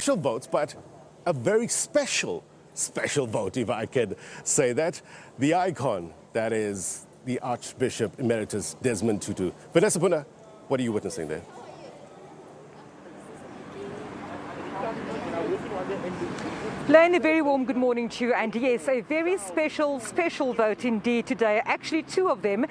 Special votes, but a very special vote, if I could say that. The icon, that is the Archbishop Emeritus Desmond Tutu. VANESSA POONAH, what are you witnessing there? Leah, a very warm good morning to you. And yes, a very special vote indeed today. Actually, two of them,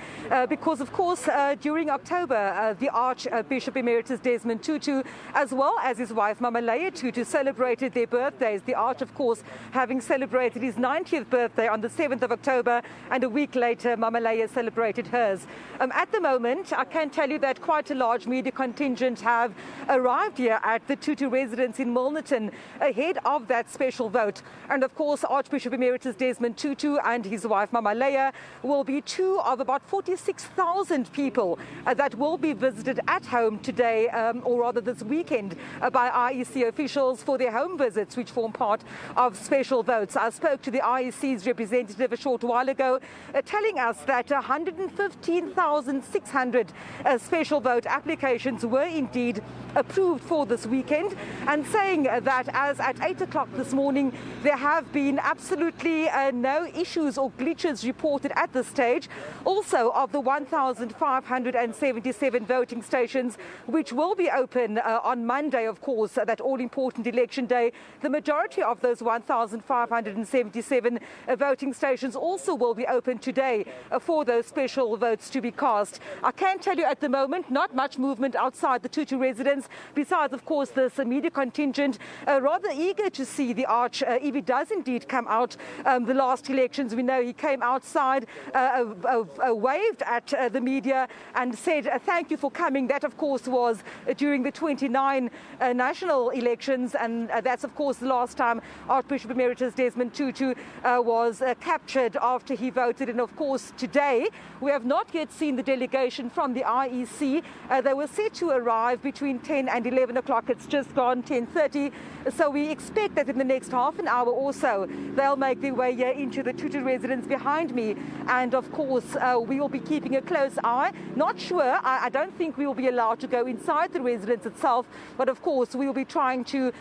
because of course during October, the Archbishop Emeritus Desmond Tutu, as well as his wife Mama Leah Tutu, celebrated their birthdays. The Arch, of course, having celebrated his 90th birthday on the 7th of October, and a week later, Mama Leah celebrated hers. At the moment, I can tell you that quite a large media contingent have arrived here at the Tutu residence in Milnerton ahead of that special vote. And of course, Archbishop Emeritus Desmond Tutu and his wife Mama Leah will be two of about 46,000 people that will be visited at home today, or rather this weekend, by IEC officials for their home visits, which form part of special votes. I spoke to the IEC's representative a short while ago, telling us that 115,600 special vote applications were indeed approved for this weekend, and saying that as at 8 o'clock this morning, there have been absolutely no issues or glitches reported at this stage. Also, of the 1,577 voting stations which will be open on Monday, of course, that all-important election day, the majority of those 1,577 voting stations also will be open today for those special votes to be cast. I can tell you at the moment, not much movement outside the Tutu residence, besides, of course, this media contingent rather eager to see the Arch if he does indeed come out. The last elections, we know he came outside, waved at the media and said thank you for coming. That, of course, was during the 29 national elections, and that's, of course, the last time Archbishop Emeritus Desmond Tutu was captured after he voted. And, of course, today we have not yet seen the delegation from the IEC. They were set to arrive between 10 and 11 o'clock. It's just gone 10:30. So we expect that in the next half an hour or so, they'll make their way here into the Tutu residence behind me. And of course, we will be keeping a close eye. Not sure, I don't think we will be allowed to go inside the residence itself, but of course, we will be trying to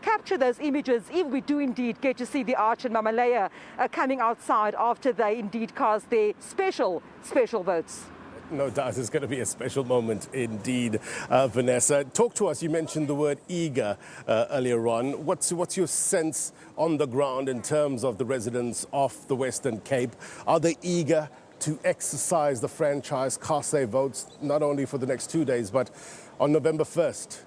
capture those images if we do indeed get to see the Arch and Mama Leah coming outside after they indeed cast their special votes. No doubt it's going to be a special moment indeed, VANESSA. Talk to us. You mentioned the word eager earlier on. What's your sense on the ground in terms of the residents of the Western Cape? Are they eager to exercise the franchise, cast their votes, not only for the next 2 days, but on November 1st?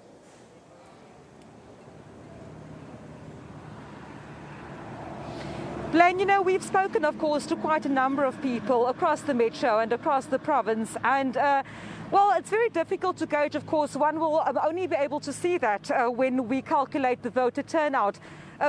Blaine, you know, we've spoken, of course, to quite a number of people across the metro and across the province, and well, it's very difficult to gauge. Of course, one will only be able to see that when we calculate the voter turnout.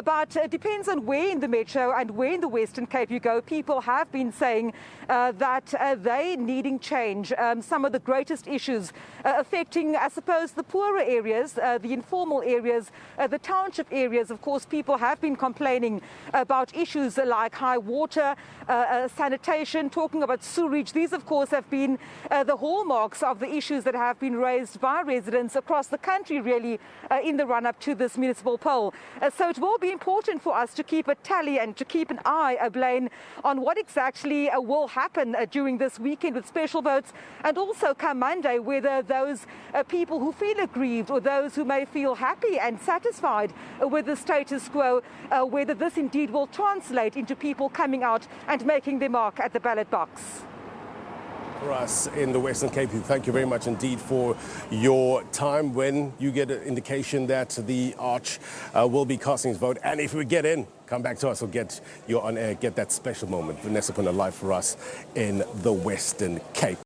But it depends on where in the metro and where in the Western Cape you go. People have been saying that they needing change. Some of the greatest issues affecting, I suppose, the poorer areas, the informal areas, the township areas. Of course, people have been complaining about issues like high water, sanitation, talking about sewerage. These, of course, have been the hallmarks of the issues that have been raised by residents across the country, really, in the run-up to this municipal poll. So it will be important for us to keep a tally and to keep an eye, Blaine, on what exactly will happen during this weekend with special votes, and also come Monday, whether those people who feel aggrieved or those who may feel happy and satisfied with the status quo, whether this indeed will translate into people coming out and making their mark at the ballot box. For us in the Western Cape, thank you very much indeed for your time. When you get an indication that the Arch will be casting his vote, and if we get in, come back to us or get you on air, get that special moment. VANESSA POONAH live for us in the Western Cape.